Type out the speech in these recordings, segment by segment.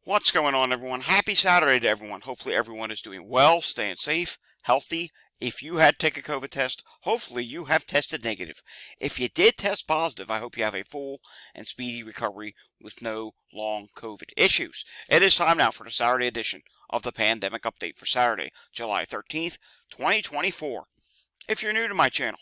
What's going on, everyone? Happy Saturday to everyone. Hopefully everyone is doing well, staying safe, healthy. If you had to take a COVID test, hopefully you have tested negative. If you did test positive, I hope you have a full and speedy recovery with no long COVID issues. It is time now for the Saturday edition of the Pandemic Update for Saturday, July 13th, 2024. If you're new to my channel,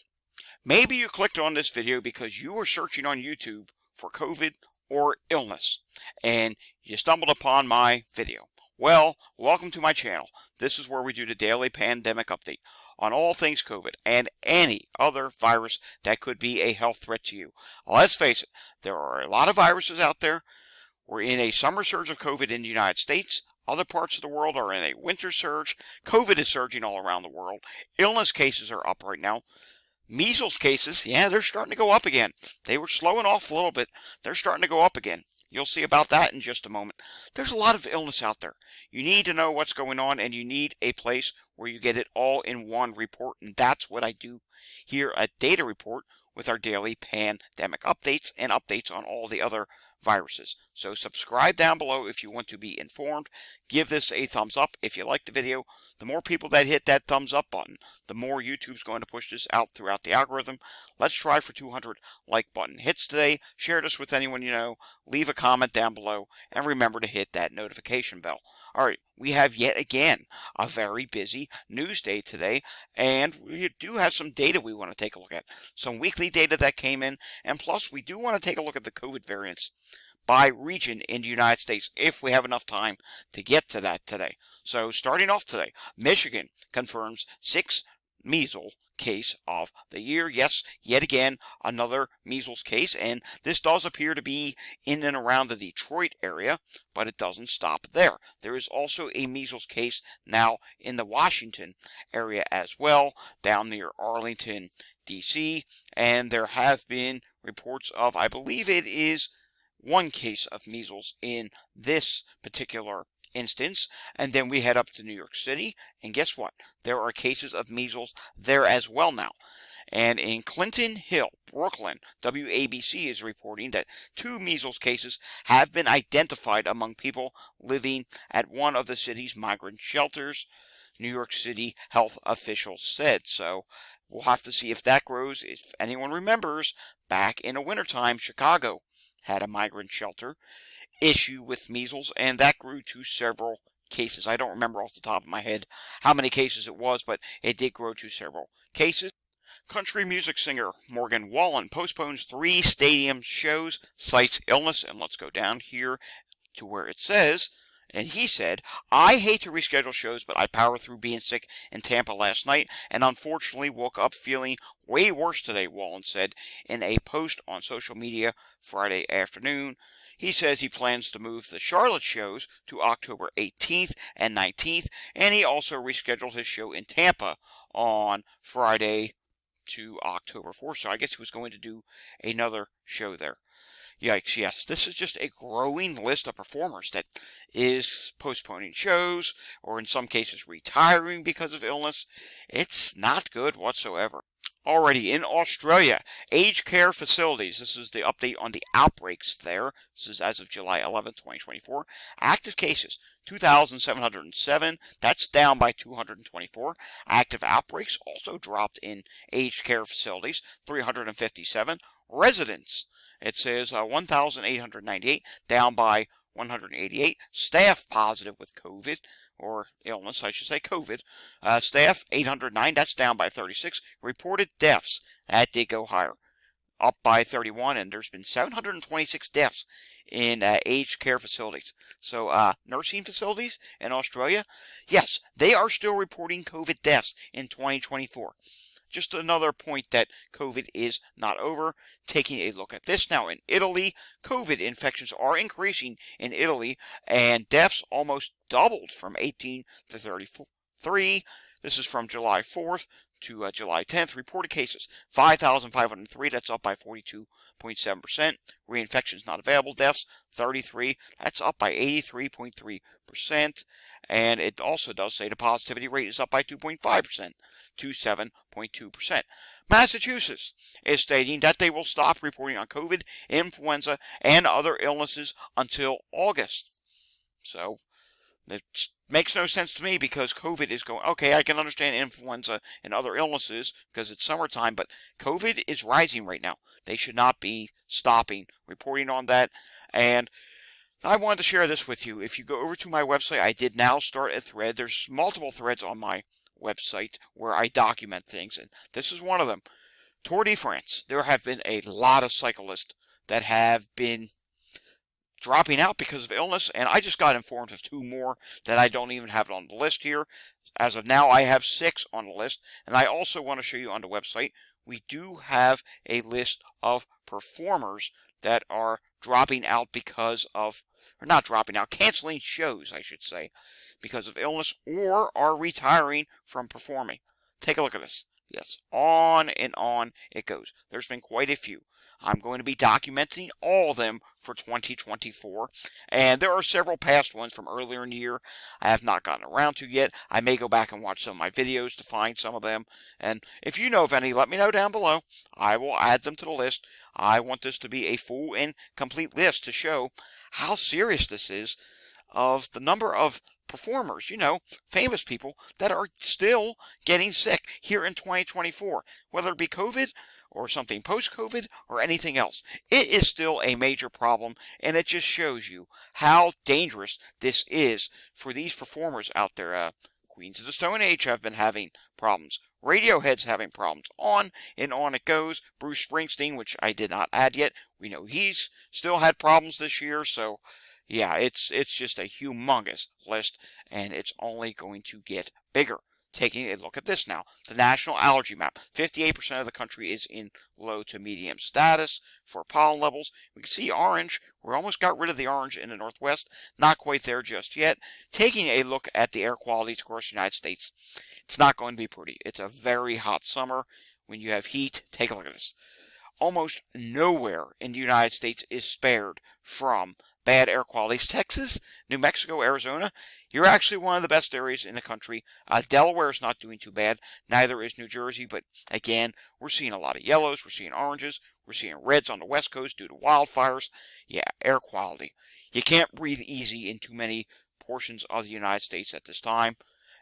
maybe you clicked on this video because you were searching on YouTube for COVID or illness, and you stumbled upon my video. Well, welcome to my channel. This is where we do the daily pandemic update on all things COVID and any other virus that could be a health threat to you. Let's face it, there are a lot of viruses out there. We're in a summer surge of COVID in the United States. Other parts of the world are in a winter surge. COVID is surging all around the world. Illness cases are up right now. Measles cases, yeah, they're starting to go up again. They were slowing off a little bit. They're starting to go up again. You'll see about that in just a moment. There's a lot of illness out there. You need to know what's going on, and you need a place where you get it all in one report, and that's what I do here at Data Report with our daily pandemic updates and updates on all the other viruses. So subscribe down below if you want to be informed. Give this a thumbs up if you like the video. The more people that hit that thumbs up button, the more YouTube's going to push this out throughout the algorithm. Let's try for 200 like button hits today. Share this with anyone you know. Leave a comment down below, and remember to hit that notification bell. All right, we have yet again a very busy news day today, and we do have some data we want to take a look at. Some weekly data that came in, and plus we do want to take a look at the COVID variants by region in the United States if we have enough time to get to that today. So starting off today, Michigan confirms 6th measles case of the year. Yes, yet again, another measles case, and this does appear to be in and around the Detroit area, but it doesn't stop there. There is also a measles case now in the Washington area as well, down near Arlington, D.C., and there have been reports of, I believe it is one case of measles in this particular instance, and then we head up to New York City, and guess what? There are cases of measles there as well now. And in Clinton Hill, Brooklyn, WABC is reporting that 2 measles cases have been identified among people living at one of the city's migrant shelters, New York City health officials said. So we'll have to see if that grows. If anyone remembers, back in the wintertime, Chicago had a migrant shelter issue with measles, and that grew to several cases. I don't remember off the top of my head how many cases it was, but it did grow to several cases. Country music singer Morgan Wallen postpones 3 stadium shows, cites illness, and let's go down here to where it says, and he said, "I hate to reschedule shows, but I powered through being sick in Tampa last night and unfortunately woke up feeling way worse today," Wallen said in a post on social media Friday afternoon. He says he plans to move the Charlotte shows to October 18th and 19th, and he also rescheduled his show in Tampa on Friday to October 4th, so I guess he was going to do another show there. Yikes, yes. This is just a growing list of performers that is postponing shows, or in some cases retiring because of illness. It's not good whatsoever. Already in Australia, aged care facilities, this is the update on the outbreaks there. This is as of July 11, 2024. Active cases, 2,707. That's down by 224. Active outbreaks also dropped in aged care facilities, 357. Residents, it says 1,898, down by 188. Staff positive with COVID, or illness, I should say COVID. Staff, 809, that's down by 36. Reported deaths, that did go higher, up by 31, and there's been 726 deaths in aged care facilities. So nursing facilities in Australia, yes, they are still reporting COVID deaths in 2024. Just another point that COVID is not over. Taking a look at this now in Italy, COVID infections are increasing in Italy, and deaths almost doubled from 18 to 33. This is from July 4th to July 10th. Reported cases, 5,503. That's up by 42.7%. Reinfections not available. Deaths, 33. That's up by 83.3%. And it also does say the positivity rate is up by 2.5% to 7.2%. Massachusetts is stating that they will stop reporting on COVID, influenza, and other illnesses until August. So it makes no sense to me because COVID is going. Okay, I can understand influenza and other illnesses because it's summertime, but COVID is rising right now. They should not be stopping reporting on that. And I wanted to share this with you. If you go over to my website, I did now start a thread. There's multiple threads on my website where I document things, and this is one of them. Tour de France. There have been a lot of cyclists that have been dropping out because of illness, and I just got informed of 2 more that I don't even have on the list here. As of now, I have 6 on the list, and I also want to show you on the website, we do have a list of performers that are dropping out because of, or not dropping out, canceling shows, I should say, because of illness, or are retiring from performing. Take a look at this. Yes, on and on it goes. There's been quite a few. I'm going to be documenting all of them for 2024, and there are several past ones from earlier in the year I have not gotten around to yet. I may go back and watch some of my videos to find some of them, and if you know of any, let me know down below. I will add them to the list. I want this to be a full and complete list to show how serious this is of the number of performers, famous people that are still getting sick here in 2024, whether it be COVID or something post-COVID or anything else. It is still a major problem, and it just shows you how dangerous this is for these performers out there. Queens of the Stone Age have been having problems. Radiohead's having problems. On and on it goes. Bruce Springsteen, which I did not add yet, we know he's still had problems this year, so yeah, it's just a humongous list, and it's only going to get bigger. Taking a look at this now, the national allergy map. 58% of the country is in low to medium status for pollen levels. We can see orange. We almost got rid of the orange in the Northwest. Not quite there just yet. Taking a look at the air quality across the United States, it's not going to be pretty. It's a very hot summer. When you have heat, take a look at this. Almost nowhere in the United States is spared from bad air qualities. Texas, New Mexico, Arizona, you're actually one of the best areas in the country. Delaware is not doing too bad. Neither is New Jersey, but again, we're seeing a lot of yellows. We're seeing oranges. We're seeing reds on the West Coast due to wildfires. Yeah, air quality. You can't breathe easy in too many portions of the United States at this time.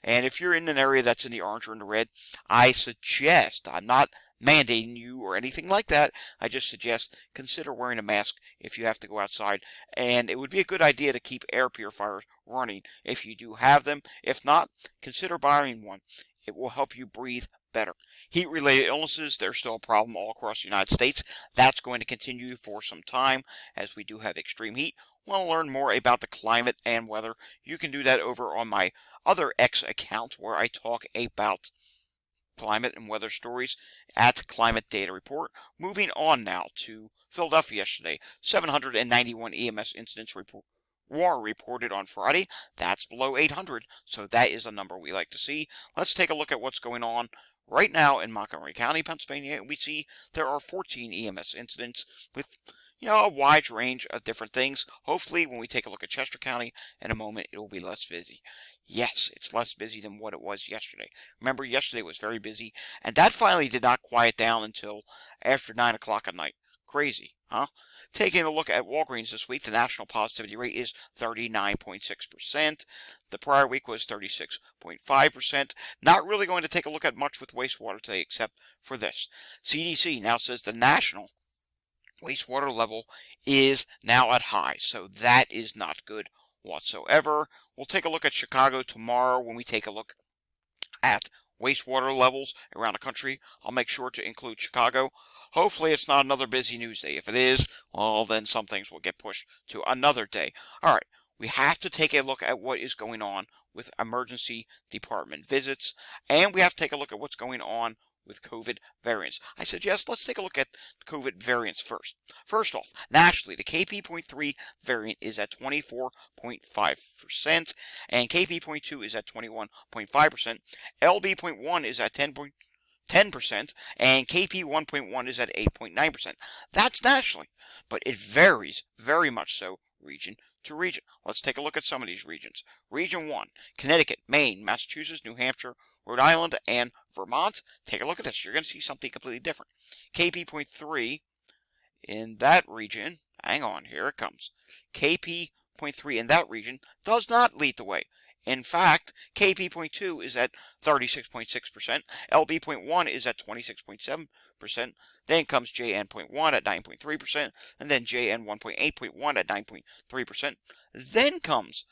And if you're in an area that's in the orange or in the red, I suggest, I'm not mandating you or anything like that, I just suggest consider wearing a mask if you have to go outside. And it would be a good idea to keep air purifiers running if you do have them. If not, consider buying one. It will help you breathe better. Heat-related illnesses, they're still a problem all across the United States. That's going to continue for some time as we do have extreme heat. Want to learn more about the climate and weather? You can do that over on my other X account where I talk about climate and weather stories at Climate Data Report. Moving on now to Philadelphia yesterday. 791 EMS incidents were reported on Friday. That's below 800, so that is a number we like to see. Let's take a look at what's going on right now in Montgomery County, Pennsylvania, and we see there are 14 EMS incidents with a wide range of different things. Hopefully, when we take a look at Chester County in a moment, it will be less busy. Yes, it's less busy than what it was yesterday. Remember, yesterday was very busy, and that finally did not quiet down until after 9 o'clock at night. Crazy, huh? Taking a look at Walgreens this week, the national positivity rate is 39.6%. The prior week was 36.5%. Not really going to take a look at much with wastewater today, except for this. CDC now says the national wastewater level is now at high, so that is not good whatsoever. We'll take a look at Chicago tomorrow when we take a look at wastewater levels around the country. I'll make sure to include Chicago. Hopefully it's not another busy news day. If it is, well, then some things will get pushed to another day. All right, we have to take a look at what is going on with emergency department visits, and we have to take a look at what's going on with COVID variants. I suggest let's take a look at COVID variants first. First off, nationally, the KP.3 variant is at 24.5%, and KP.2 is at 21.5%. LB.1 is at 10%, and KP1.1 is at 8.9%. That's nationally, but it varies very much so region to region. Let's take a look at some of these regions. Region 1, Connecticut, Maine, Massachusetts, New Hampshire, Rhode Island, and Vermont. Take a look at this. You're going to see something completely different. KP.3 in that region, hang on, here it comes. KP KP.3 in that region does not lead the way. In fact, KP.2 is at 36.6%, LB.1 is at 26.7%, then comes JN.1 at 9.3%, and then JN1.8.1 at 9.3%, then comes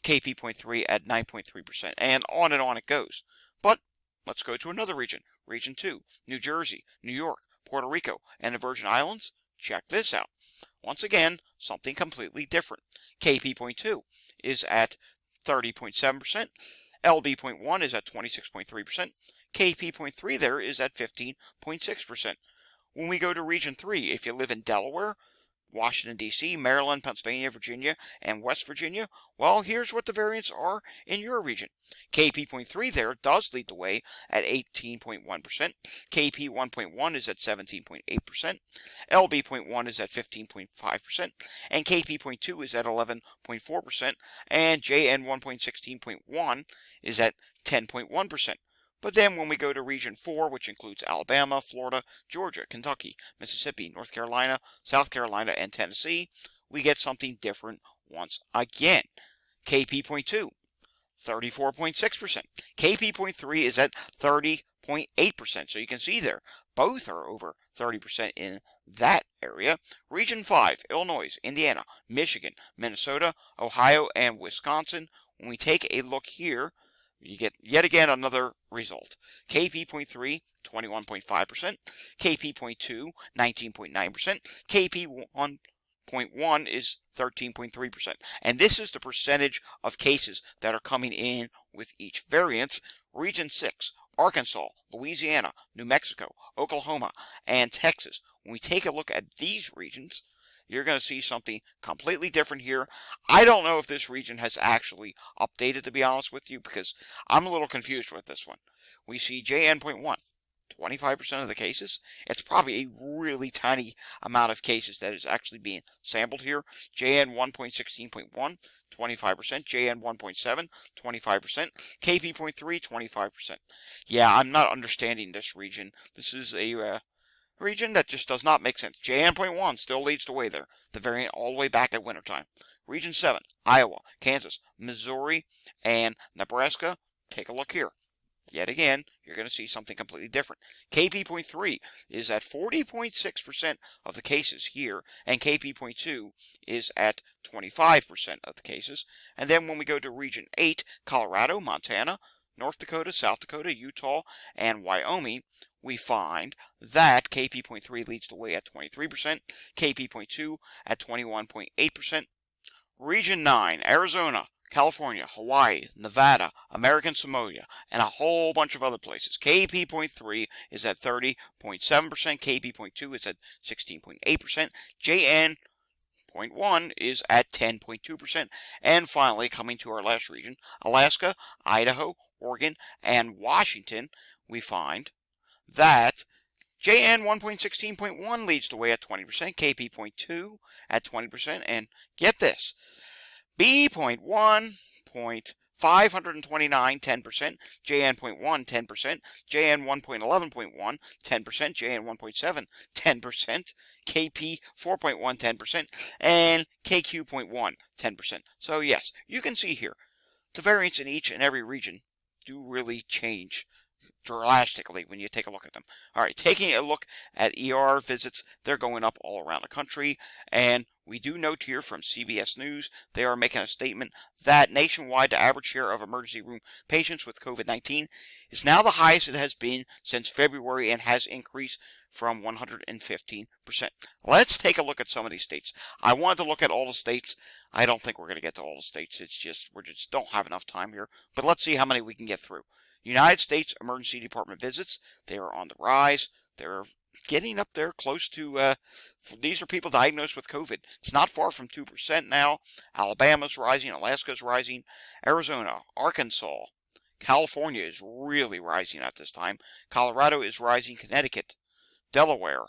KP.3 at 9.3%, and on it goes. But let's go to another region, Region 2, New Jersey, New York, Puerto Rico, and the Virgin Islands. Check this out. Once again, something completely different. KP.2 is at 30.7%, LB.1 is at 26.3%, KP.3 there is at 15.6%. When we go to Region 3, if you live in Delaware, Washington, D.C., Maryland, Pennsylvania, Virginia, and West Virginia, well, here's what the variants are in your region. KP.3 there does lead the way at 18.1%, KP1.1 is at 17.8%, LB.1 is at 15.5%, and KP.2 is at 11.4%, and JN1.16.1 is at 10.1%. But then when we go to Region 4, which includes Alabama, Florida, Georgia, Kentucky, Mississippi, North Carolina, South Carolina, and Tennessee, we get something different once again. KP.2, 34.6%. KP.3 is at 30.8%. So you can see there, both are over 30% in that area. Region 5, Illinois, Indiana, Michigan, Minnesota, Ohio, and Wisconsin. When we take a look here, you get yet again another result. KP.3, 21.5%, KP.2, 19.9%, KP1.1 is 13.3%. And this is the percentage of cases that are coming in with each variant. Region 6, Arkansas, Louisiana, New Mexico, Oklahoma, and Texas. When we take a look at these regions, you're going to see something completely different here. I don't know if this region has actually updated, to be honest with you, because I'm a little confused with this one. We see JN.1, 25% of the cases. It's probably a really tiny amount of cases that is actually being sampled here. JN1.16.1, 25%, JN1.7, 25%, KP.3, 25%. Yeah, I'm not understanding this region. This is a region that just does not make sense. JN.1 still leads the way there, the variant all the way back at wintertime. Region 7, Iowa, Kansas, Missouri, and Nebraska. Take a look here. Yet again, you're going to see something completely different. KP.3 is at 40.6% of the cases here, and KP.2 is at 25% of the cases. And then when we go to Region 8, Colorado, Montana, North Dakota, South Dakota, Utah, and Wyoming, we find that KP.3 leads the way at 23%, KP.2 at 21.8%. Region 9, Arizona, California, Hawaii, Nevada, American Samoa, and a whole bunch of other places. KP.3 is at 30.7%, KP.2 is at 16.8%, JN.1 is at 10.2%, and finally, coming to our last region, Alaska, Idaho, Oregon, and Washington, we find that JN1.16.1 leads the way at 20%, KP.2 at 20%, and get this, B.1, 529, 10%, JN.1, 10%, JN1.11.1, 10%, JN1.7, 10%, KP 4.1, 10%, and KQ.1, 10%. So yes, you can see here, the variants in each and every region do really change drastically when you take a look at them. All right, taking a look at ER visits, they're going up all around the country, and we do note here from CBS News, they are making a statement that nationwide the average share of emergency room patients with COVID-19 is now the highest it has been since February and has increased from 115%. Let's take a look at some of these states. I wanted to look at all the states. I don't think we're going to get to all the states. We just don't have enough time here. But let's see how many we can get through. United States Emergency Department visits, they are on the rise. They're getting up there close to, these are people diagnosed with COVID. It's not far from 2% now. Alabama's rising, Alaska's rising, Arizona, Arkansas, California is really rising at this time. Colorado is rising, Connecticut, Delaware,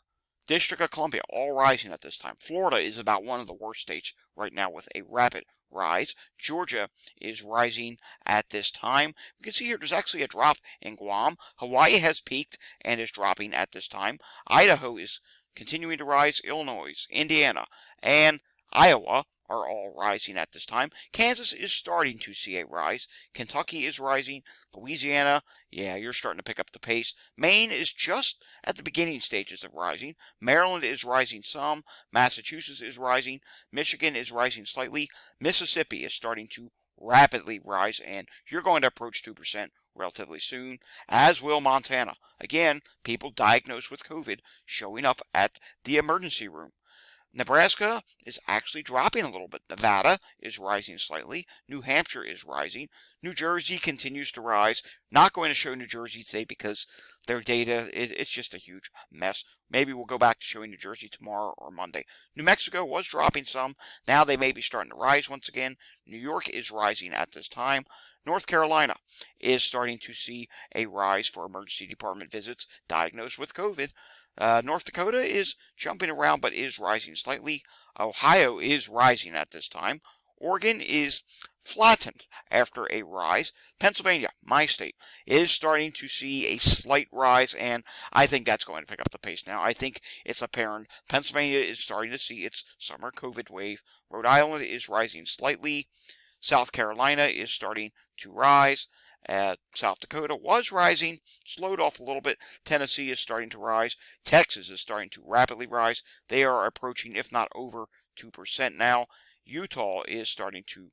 District of Columbia, all rising at this time. Florida is about one of the worst states right now with a rapid rise. Georgia is rising at this time. We can see here there's actually a drop in Guam. Hawaii has peaked and is dropping at this time. Idaho is continuing to rise. Illinois, Indiana, and Iowa are all rising at this time. Kansas is starting to see a rise. Kentucky is rising. Louisiana, yeah, you're starting to pick up the pace. Maine is just at the beginning stages of rising. Maryland is rising some. Massachusetts is rising. Michigan is rising slightly. Mississippi is starting to rapidly rise, and you're going to approach 2% relatively soon, as will Montana. Again, people diagnosed with COVID showing up at the emergency room. Nebraska is actually dropping a little bit. Nevada is rising slightly. New Hampshire is rising. New Jersey continues to rise. Not going to show New Jersey today because their data, it's just a huge mess. Maybe we'll go back to showing New Jersey tomorrow or Monday. New Mexico was dropping some. Now they may be starting to rise once again. New York is rising at this time. North Carolina is starting to see a rise for emergency department visits diagnosed with COVID. North Dakota is jumping around but is rising slightly. Ohio is rising at this time. Oregon is flattened after a rise. Pennsylvania, my state, is starting to see a slight rise, and I think that's going to pick up the pace now. I think it's apparent. Pennsylvania is starting to see its summer COVID wave. Rhode Island is rising slightly. South Carolina is starting to rise. South Dakota was rising, slowed off a little bit. Tennessee is starting to rise. Texas is starting to rapidly rise. They are approaching, if not over, 2% now. Utah is starting to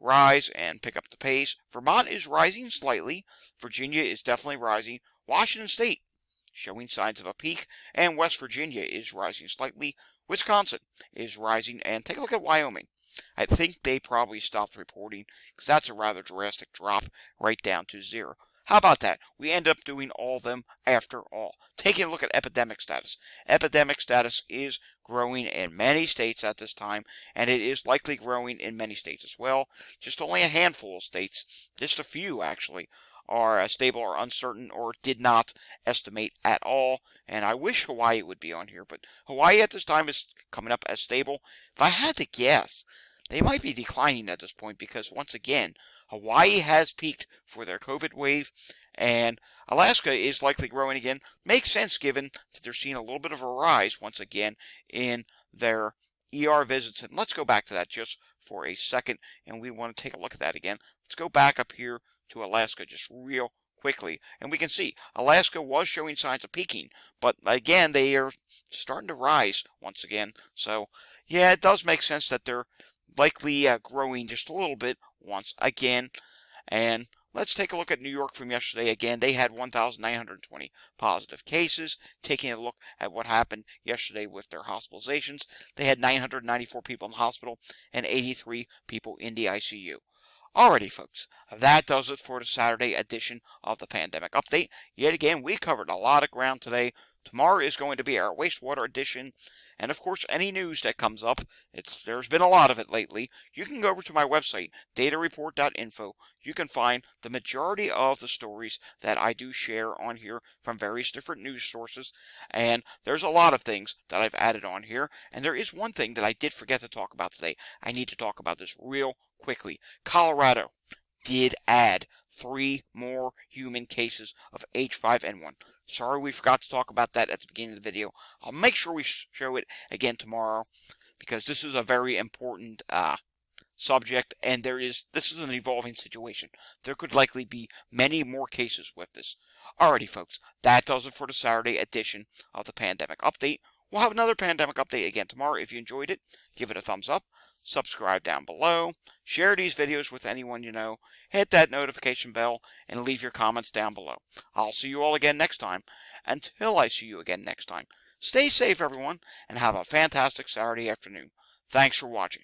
rise and pick up the pace. Vermont is rising slightly. Virginia is definitely rising. Washington State showing signs of a peak, and West Virginia is rising slightly. Wisconsin is rising, and take a look at Wyoming. I think they probably stopped reporting because that's a rather drastic drop right down to zero. How about that? We end up doing all of them after all. Taking a look at epidemic status. Epidemic status is growing in many states at this time, and it is likely growing in many states as well. Just only a handful of states, just a few actually, are stable or uncertain or did not estimate at all. And I wish Hawaii would be on here, but Hawaii at this time is coming up as stable. If I had to guess, they might be declining at this point because, once again, Hawaii has peaked for their COVID wave, and Alaska is likely growing again. Makes sense given that they're seeing a little bit of a rise, once again, in their ER visits. And let's go back to that just for a second, and we want to take a look at that again. Let's go back up here to Alaska just real quickly, and we can see Alaska was showing signs of peaking, but again, they are starting to rise once again. So, yeah, it does make sense that they're likely growing just a little bit once again. And let's take a look at New York from yesterday. Again, they had 1,920 positive cases. Taking a look at what happened yesterday with their hospitalizations, they had 994 people in the hospital and 83 people in the ICU. Alrighty, folks, that does it for the Saturday edition of the Pandemic Update. Yet again, we covered a lot of ground today. Tomorrow is going to be our Wastewater edition. And of course, any news that comes up, there's been a lot of it lately. You can go over to my website, datareport.info. You can find the majority of the stories that I do share on here from various different news sources. And there's a lot of things that I've added on here. And there is one thing that I did forget to talk about today. I need to talk about this real quickly. Colorado did add 3 more human cases of H5N1. Sorry we forgot to talk about that at the beginning of the video. I'll make sure we show it again tomorrow because this is a very important subject, and this is an evolving situation. There could likely be many more cases with this. Alrighty, folks, that does it for the Saturday edition of the Pandemic Update. We'll have another Pandemic Update again tomorrow. If you enjoyed it, give it a thumbs up. Subscribe down below, share these videos with anyone you know, hit that notification bell, and leave your comments down below. I'll see you all again next time. Until I see you again next time, stay safe everyone, and have a fantastic Saturday afternoon. Thanks for watching.